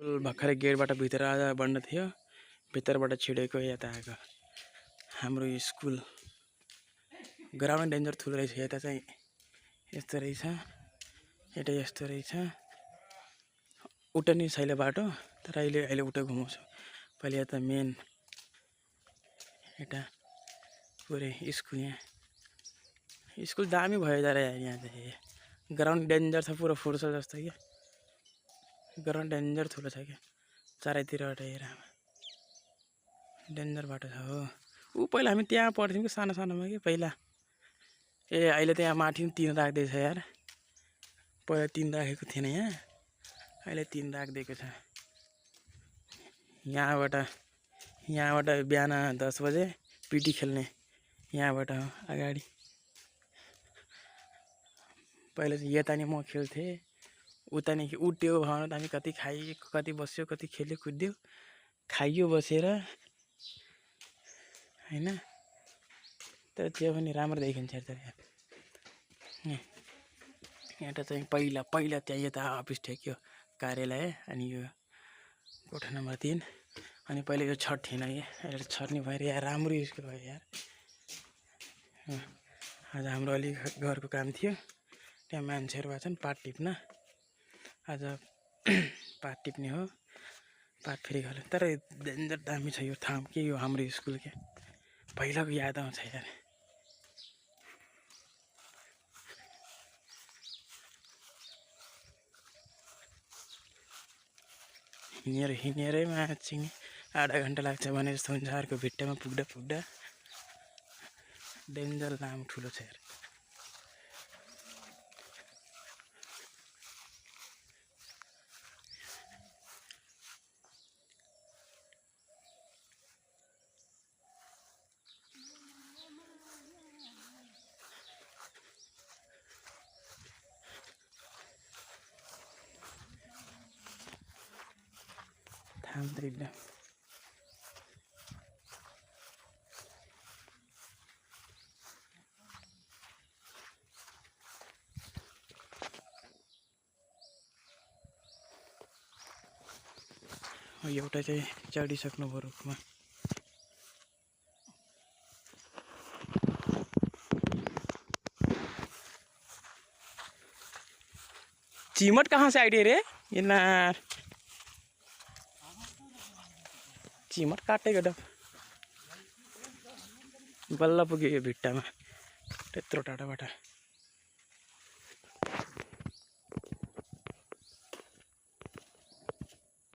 भर्खरै गेटबाट भित्र आएर बन्द थियो, भित्रबाट छिडेको यता आएको। हाम्रो स्कुल ग्राउन्ड डेन्जर ठुलो रहेछ। यता चाहिँ यस्तो रहेछ, यता यस्तो रहेछ। उता नि छैन बाटो, तर अहिले उता घुमाउँछु। पहिले यता मेन यता पुरै स्कुल, यहाँ स्कुल दामी भयो जरा यहाँ चाहिँ। ग्राउन्ड डेन्जर छ, पुरो फुटसल जस्तो क्या। ग्राउन्ड डेन्जर ठुलो छ क्या, चारैतिरबाट हेर डेन्जर बाटो छ हो। ऊ पहिला हामी त्यहाँ पढ्थ्यौँ कि सानो सानोमा कि पहिला। अहिले त यहाँ माथि पनि 3 राख्दैछ यार। पहिला 3 राखेको थिएन यहाँ, अहिले 3 राखिदिएको छ। यहाँबाट बिहान 10 बजे पिटी खेल्ने यहाँबाट अगाडि। पहिला चाहिँ यता नि म खेल्थेँ, उता नि उठ्यो भन त हामी कति खाइयो, कति बस्यो, कति खेल्यो, कुद्यो, खाइयो बसेर हैन। तर त्यो पनि राम्रो देखिन्छ त यहाँ। यहाँ चाहिँ पहिला त्यहाँ यता अफिस ठेक्यो, कार्यालय। अनि यो कोठा नम्बर 3। अनि पहिले यो छत थिएन कि, अहिले छत नि भएर यहाँ राम्रो स्कुल भयो यार। आज हाम्रो अलिक घरको काम थियो, त्यहाँ मान्छेहरू भएछन् पात टिप्न। आज पात टिप्ने हो, पात फेरि घर। तर डेन्जर दामी छ यो ठाउँ के, यो हाम्रो स्कुल के। पहिलाको याद आउँछ यार। हिँडेरै माछिङ आधा घन्टा लाग्छ भने जस्तो हुन्छ अर्को भिट्टामा पुग्दा। डेन्जर लामो ठुलो छ यार। थाम्दैन। एउटा चाहिँ चढिसक्नु भयो रुखमा। चिमट कहाँ से आइडिया रे यार, चिमट काटेको डब बल्ल पुग्यो यो भिट्टामा त्यत्रो टाढाबाट।